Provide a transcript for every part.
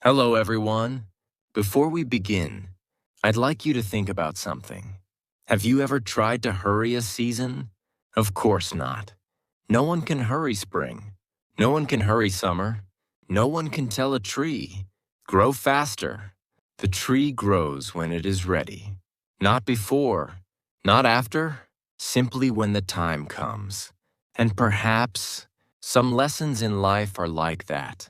Hello, everyone. Before we begin, I'd like you to think about something. Have you ever tried to hurry a season? Of course not. No one can hurry spring. No one can hurry summer. No one can tell a tree, grow faster. The tree grows when it is ready. Not before, not after, simply when the time comes. And perhaps some lessons in life are like that.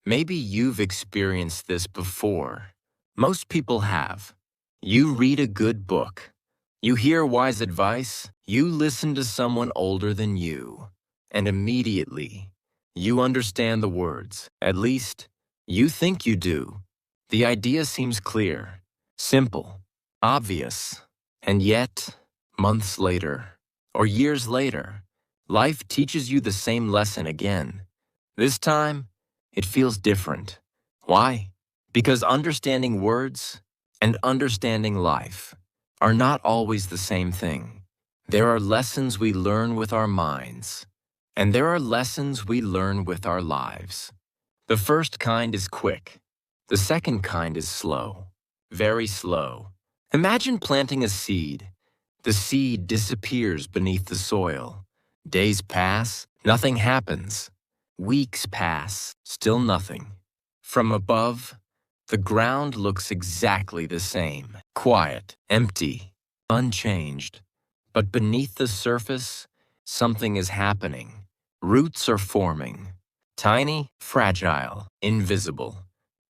Maybe you've experienced this before. Most people have. You read a good book. You hear wise advice. You listen to someone older than you. And immediately, you understand the words. At least, you think you do. The idea seems clear, simple, obvious. And yet, months later, or years later, life teaches you the same lesson again. This time, it feels different. Why? Because understanding words and understanding life are not always the same thing. There are lessons we learn with our minds, and there are lessons we learn with our lives. The first kind is quick. The second kind is slow, very slow. Imagine planting a seed. The seed disappears beneath the soil. Days pass, nothing happens. Weeks pass, still nothing. From above, the ground looks exactly the same, quiet, empty, unchanged. But beneath the surface, something is happening. Roots are forming, tiny, fragile, invisible.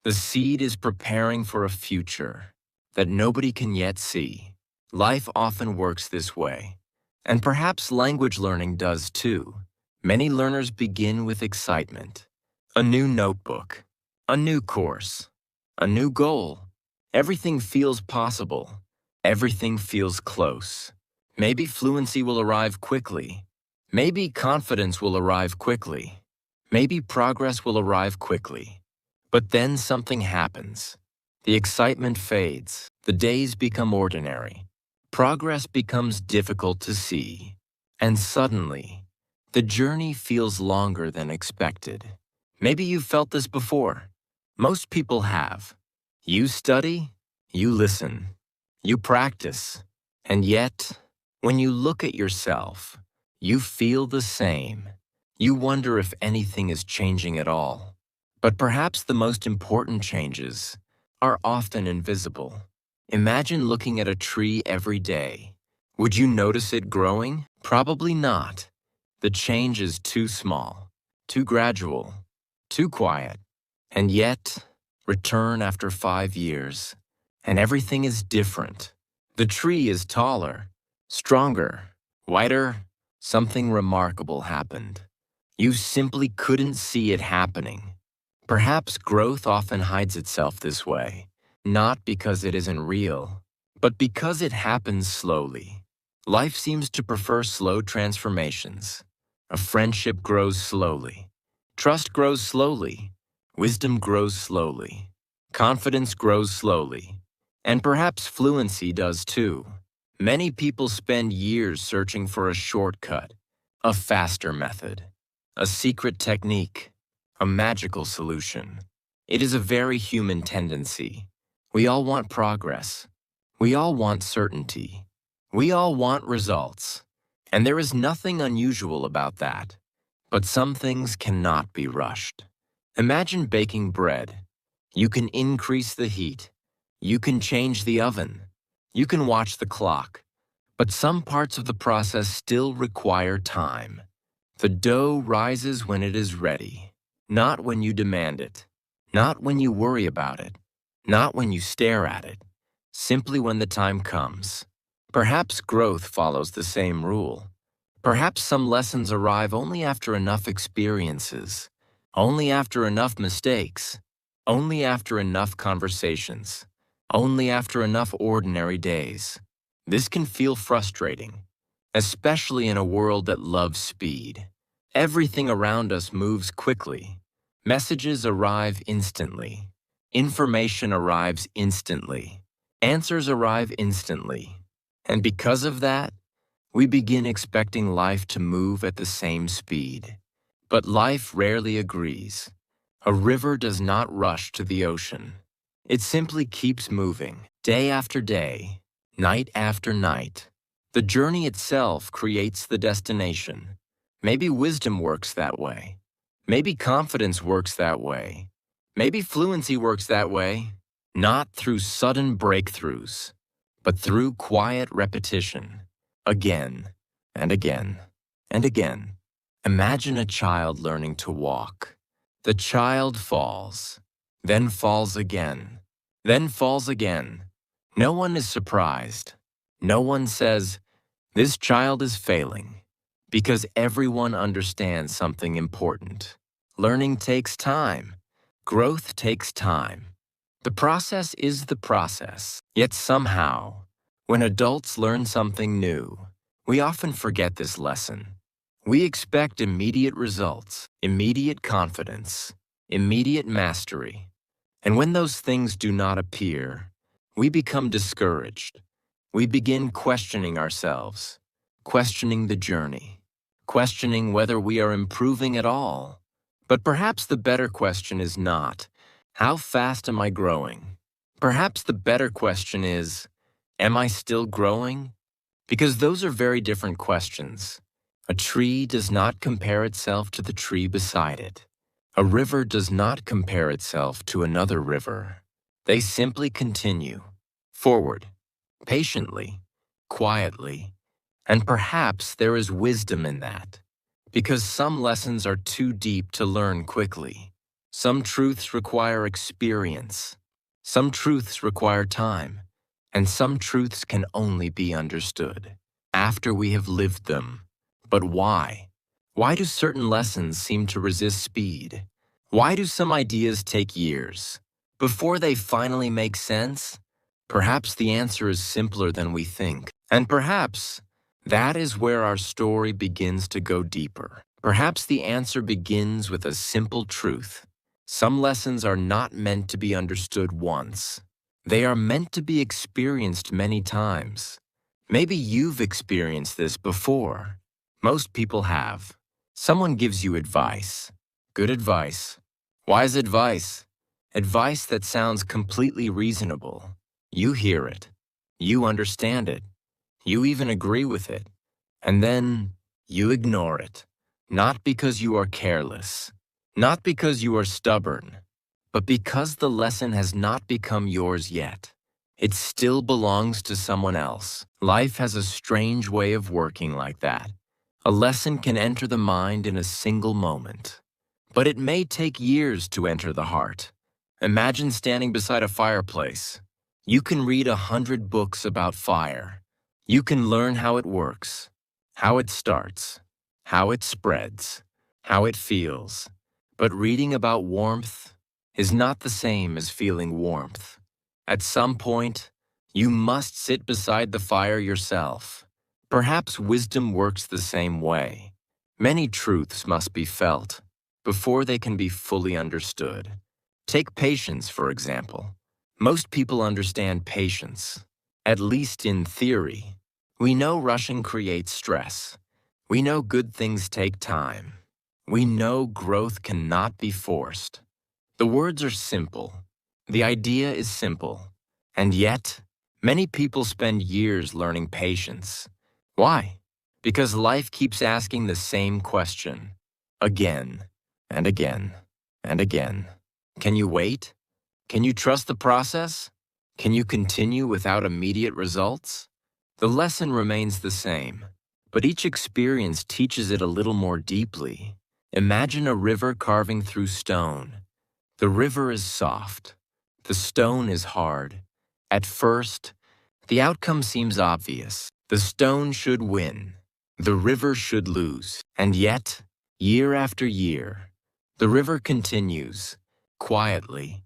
The seed is preparing for a future that nobody can yet see. Life often works this way, and perhaps language learning does too. Many learners begin with excitement. A new notebook, a new course, a new goal. Everything feels possible. Everything feels close. Maybe fluency will arrive quickly. Maybe confidence will arrive quickly. Maybe progress will arrive quickly. But then something happens. The excitement fades. The days become ordinary. Progress becomes difficult to see. And suddenly, the journey feels longer than expected. Maybe you've felt this before. Most people have. You study, you listen, you practice, and yet, when you look at yourself, you feel the same. You wonder if anything is changing at all. But perhaps the most important changes are often invisible. Imagine looking at a tree every day. Would you notice it growing? Probably not. The change is too small, too gradual, too quiet. And yet, return after 5 years, and everything is different. The tree is taller, stronger, whiter. Something remarkable happened. You simply couldn't see it happening. Perhaps growth often hides itself this way, not because it isn't real, but because it happens slowly. Life seems to prefer slow transformations. A friendship grows slowly. Trust grows slowly. Wisdom grows slowly. Confidence grows slowly. And perhaps fluency does too. Many people spend years searching for a shortcut, a faster method, a secret technique, a magical solution. It is a very human tendency. We all want progress. We all want certainty. We all want results. And there is nothing unusual about that. But some things cannot be rushed. Imagine baking bread. You can increase the heat. You can change the oven. You can watch the clock. But some parts of the process still require time. The dough rises when it is ready, not when you demand it, not when you worry about it, not when you stare at it, simply when the time comes. Perhaps growth follows the same rule. Perhaps some lessons arrive only after enough experiences, only after enough mistakes, only after enough conversations, only after enough ordinary days. This can feel frustrating, especially in a world that loves speed. Everything around us moves quickly. Messages arrive instantly. Information arrives instantly. Answers arrive instantly. And because of that, we begin expecting life to move at the same speed. But life rarely agrees. A river does not rush to the ocean. It simply keeps moving, day after day, night after night. The journey itself creates the destination. Maybe wisdom works that way. Maybe confidence works that way. Maybe fluency works that way. Not through sudden breakthroughs, but through quiet repetition. Again and again and again. Imagine a child learning to walk. The child falls, then falls again, then falls again. No one is surprised. No one says, "This child is failing," because everyone understands something important. Learning takes time. Growth takes time. The process is the process. Yet somehow, when adults learn something new, we often forget this lesson. We expect immediate results, immediate confidence, immediate mastery. And when those things do not appear, we become discouraged. We begin questioning ourselves, questioning the journey, questioning whether we are improving at all. But perhaps the better question is not, how fast am I growing? Perhaps the better question is, am I still growing? Because those are very different questions. A tree does not compare itself to the tree beside it. A river does not compare itself to another river. They simply continue, forward, patiently, quietly, and perhaps there is wisdom in that. Because some lessons are too deep to learn quickly. Some truths require experience. Some truths require time. And some truths can only be understood after we have lived them. But why? Why do certain lessons seem to resist speed? Why do some ideas take years before they finally make sense? Perhaps the answer is simpler than we think. And perhaps that is where our story begins to go deeper. Perhaps the answer begins with a simple truth. Some lessons are not meant to be understood once. They are meant to be experienced many times. Maybe you've experienced this before. Most people have. Someone gives you advice. Good advice. Wise advice. Advice that sounds completely reasonable. You hear it. You understand it. You even agree with it. And then you ignore it. Not because you are careless. Not because you are stubborn. But because the lesson has not become yours yet. It still belongs to someone else. Life has a strange way of working like that. A lesson can enter the mind in a single moment. But it may take years to enter the heart. Imagine standing beside a fireplace. You can read 100 books about fire. You can learn how it works, how it starts, how it spreads, how it feels. But reading about warmth is not the same as feeling warmth. At some point, you must sit beside the fire yourself. Perhaps wisdom works the same way. Many truths must be felt before they can be fully understood. Take patience, for example. Most people understand patience, at least in theory. We know rushing creates stress. We know good things take time. We know growth cannot be forced. The words are simple. The idea is simple. And yet, many people spend years learning patience. Why? Because life keeps asking the same question, again and again and again. Can you wait? Can you trust the process? Can you continue without immediate results? The lesson remains the same, but each experience teaches it a little more deeply. Imagine a river carving through stone. The river is soft. The stone is hard. At first, the outcome seems obvious. The stone should win. The river should lose. And yet, year after year, the river continues, quietly,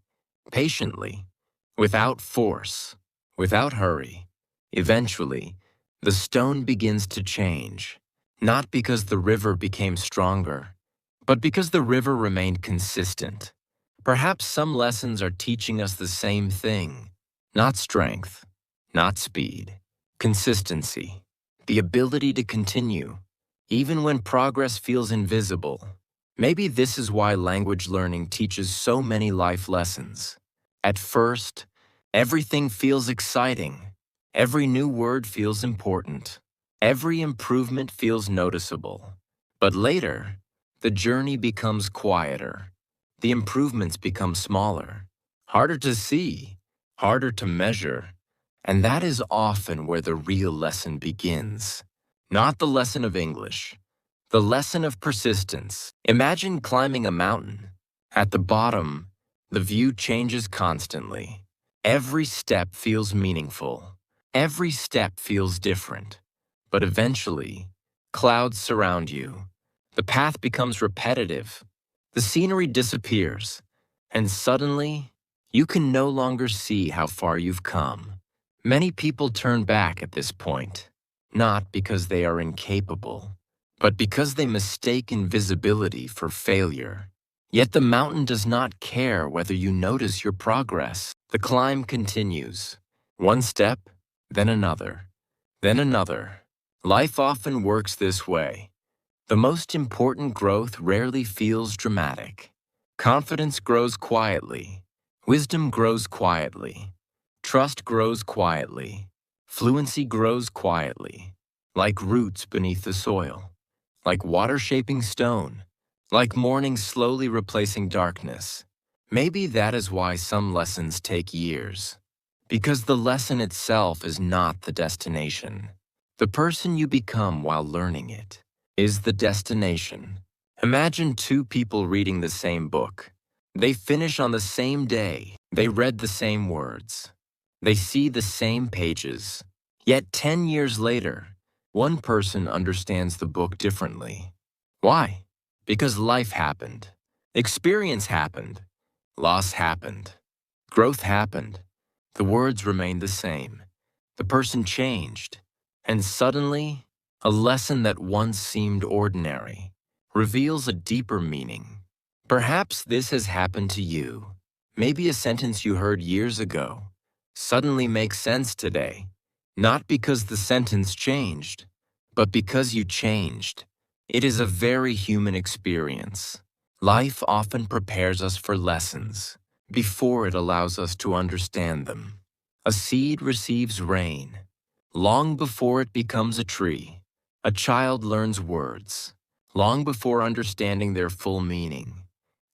patiently, without force, without hurry. Eventually, the stone begins to change, not because the river became stronger, but because the river remained consistent. Perhaps some lessons are teaching us the same thing, not strength, not speed, consistency, the ability to continue, even when progress feels invisible. Maybe this is why language learning teaches so many life lessons. At first, everything feels exciting. Every new word feels important. Every improvement feels noticeable. But later, the journey becomes quieter. The improvements become smaller, harder to see, harder to measure. And that is often where the real lesson begins. Not the lesson of English, the lesson of persistence. Imagine climbing a mountain. At the bottom, the view changes constantly. Every step feels meaningful. Every step feels different. But eventually, clouds surround you. The path becomes repetitive. The scenery disappears. And suddenly, you can no longer see how far you've come. Many people turn back at this point, not because they are incapable, but because they mistake invisibility for failure. Yet the mountain does not care whether you notice your progress. The climb continues. One step, then another, then another. Life often works this way. The most important growth rarely feels dramatic. Confidence grows quietly. Wisdom grows quietly. Trust grows quietly. Fluency grows quietly, like roots beneath the soil, like water shaping stone, like morning slowly replacing darkness. Maybe that is why some lessons take years, because the lesson itself is not the destination. The person you become while learning it is the destination. Imagine two people reading the same book. They finish on the same day. They read the same words. They see the same pages. Yet 10 years later, one person understands the book differently. Why? Because life happened. Experience happened. Loss happened. Growth happened. The words remained the same. The person changed. And suddenly, a lesson that once seemed ordinary reveals a deeper meaning. Perhaps this has happened to you. Maybe a sentence you heard years ago suddenly makes sense today, not because the sentence changed, but because you changed. It is a very human experience. Life often prepares us for lessons before it allows us to understand them. A seed receives rain. Long before it becomes a tree, a child learns words, long before understanding their full meaning.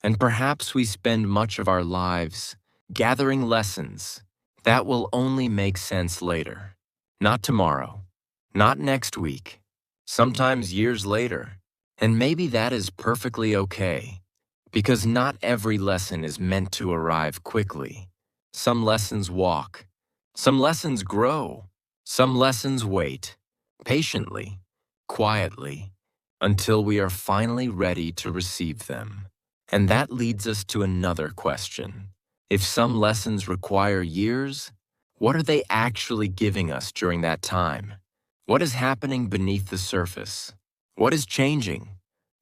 And perhaps we spend much of our lives gathering lessons that will only make sense later. Not tomorrow, not next week, sometimes years later. And maybe that is perfectly okay, because not every lesson is meant to arrive quickly. Some lessons walk, some lessons grow, some lessons wait, patiently, quietly, until we are finally ready to receive them. And that leads us to another question. If some lessons require years, what are they actually giving us during that time? What is happening beneath the surface? What is changing?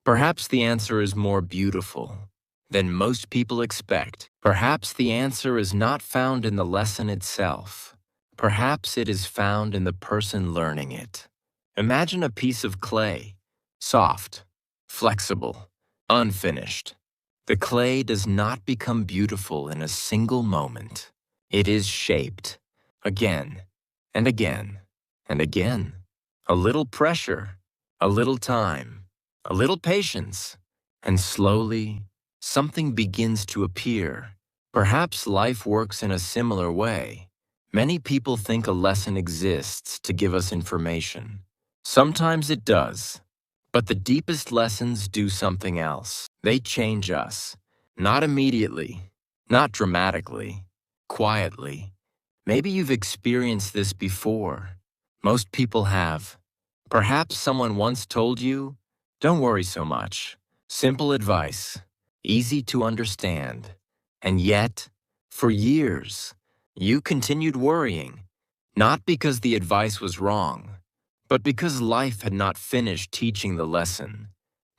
Perhaps the answer is more beautiful than most people expect. Perhaps the answer is not found in the lesson itself. Perhaps it is found in the person learning it. Imagine a piece of clay, soft, flexible, unfinished. The clay does not become beautiful in a single moment. It is shaped again and again and again. A little pressure, a little time, a little patience, and slowly something begins to appear. Perhaps life works in a similar way. Many people think a lesson exists to give us information. Sometimes it does. But the deepest lessons do something else. They change us. Not immediately, not dramatically, quietly. Maybe you've experienced this before. Most people have. Perhaps someone once told you, "Don't worry so much." Simple advice, easy to understand. And yet, for years, you continued worrying, not because the advice was wrong, but because life had not finished teaching the lesson.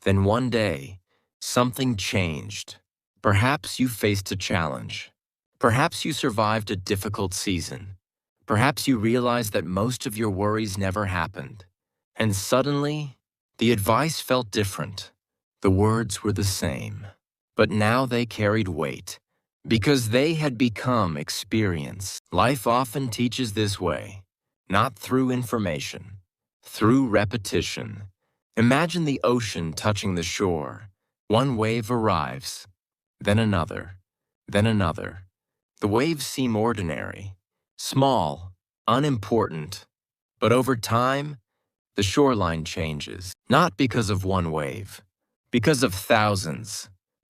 Then one day, something changed. Perhaps you faced a challenge. Perhaps you survived a difficult season. Perhaps you realized that most of your worries never happened. And suddenly, the advice felt different. The words were the same, but now they carried weight because they had become experience. Life often teaches this way, not through information, through repetition. Imagine the ocean touching the shore. One wave arrives, then another, then another. The waves seem ordinary, small, unimportant, but over time, the shoreline changes, not because of one wave, because of thousands.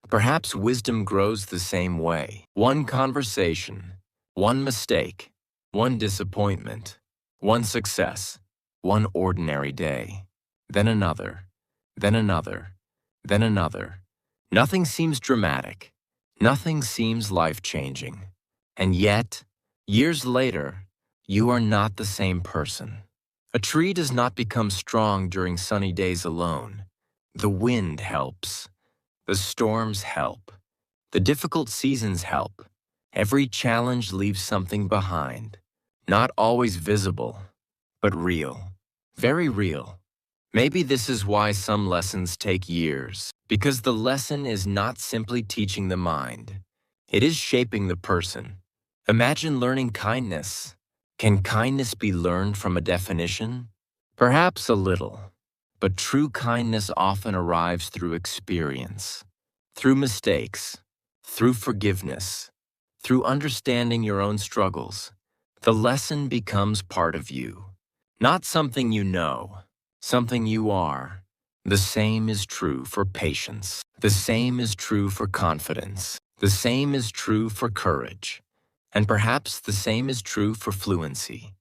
Perhaps wisdom grows the same way. One conversation, one mistake, one disappointment, one success, one ordinary day. Then another, then another, then another. Nothing seems dramatic. Nothing seems life-changing. And yet, years later, you are not the same person. A tree does not become strong during sunny days alone. The wind helps. The storms help. The difficult seasons help. Every challenge leaves something behind. Not always visible, but real. Very real. Maybe this is why some lessons take years, because the lesson is not simply teaching the mind. It is shaping the person. Imagine learning kindness. Can kindness be learned from a definition? Perhaps a little, but true kindness often arrives through experience, through mistakes, through forgiveness, through understanding your own struggles. The lesson becomes part of you, not something you know, something you are. The same is true for patience. The same is true for confidence. The same is true for courage. And perhaps the same is true for fluency.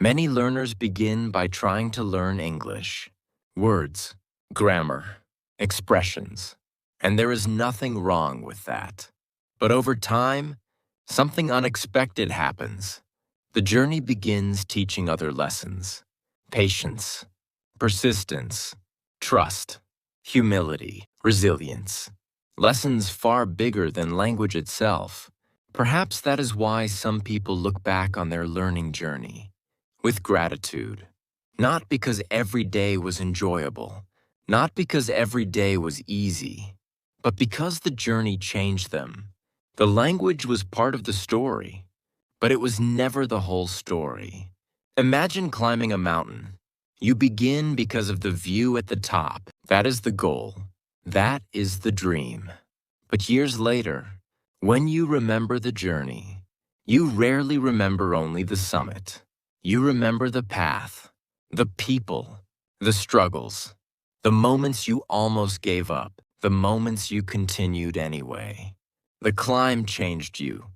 Many learners begin by trying to learn English. Words, grammar, expressions. And there is nothing wrong with that. But over time, something unexpected happens. The journey begins teaching other lessons. Patience, persistence, trust, humility, resilience. Lessons far bigger than language itself. Perhaps that is why some people look back on their learning journey with gratitude. Not because every day was enjoyable, not because every day was easy, but because the journey changed them. The language was part of the story, but it was never the whole story. Imagine climbing a mountain. You begin because of the view at the top. That is the goal. That is the dream. But years later, when you remember the journey, you rarely remember only the summit. You remember the path, the people, the struggles, the moments you almost gave up, the moments you continued anyway. The climb changed you,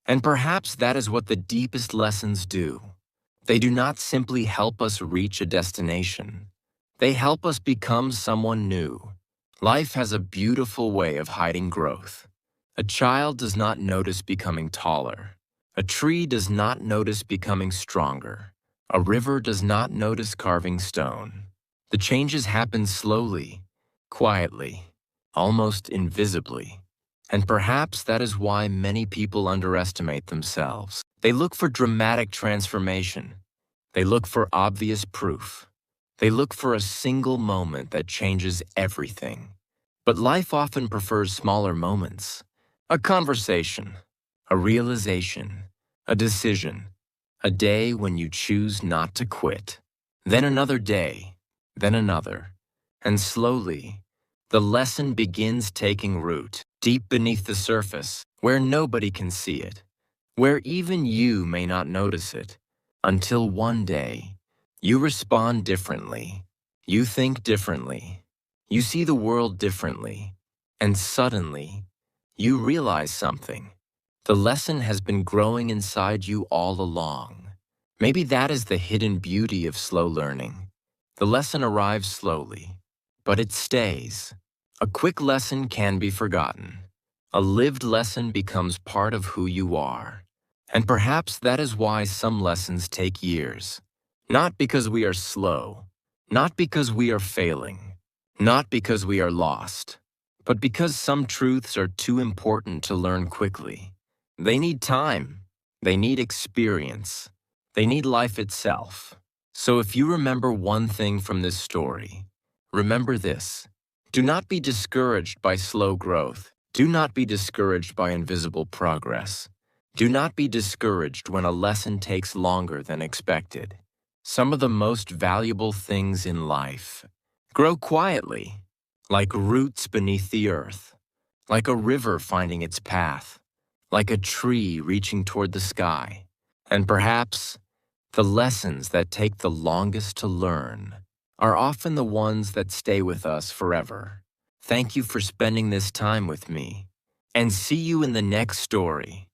and perhaps that is what the deepest lessons do. They do not simply help us reach a destination. They help us become someone new. Life has a beautiful way of hiding growth. A child does not notice becoming taller. A tree does not notice becoming stronger. A river does not notice carving stone. The changes happen slowly, quietly, almost invisibly. And perhaps that is why many people underestimate themselves. They look for dramatic transformation. They look for obvious proof. They look for a single moment that changes everything. But life often prefers smaller moments. A conversation, a realization, a decision, a day when you choose not to quit. Then another day, then another. And slowly, the lesson begins taking root, deep beneath the surface, where nobody can see it, where even you may not notice it, until one day, you respond differently, you think differently, you see the world differently, and suddenly, you realize something. The lesson has been growing inside you all along. Maybe that is the hidden beauty of slow learning. The lesson arrives slowly, but it stays. A quick lesson can be forgotten. A lived lesson becomes part of who you are. And perhaps that is why some lessons take years. Not because we are slow, not because we are failing, not because we are lost, but because some truths are too important to learn quickly. They need time. They need experience. They need life itself. So if you remember one thing from this story, remember this. Do not be discouraged by slow growth. Do not be discouraged by invisible progress. Do not be discouraged when a lesson takes longer than expected. Some of the most valuable things in life grow quietly, like roots beneath the earth, like a river finding its path, like a tree reaching toward the sky. And perhaps the lessons that take the longest to learn are often the ones that stay with us forever. Thank you for spending this time with me, and see you in the next story.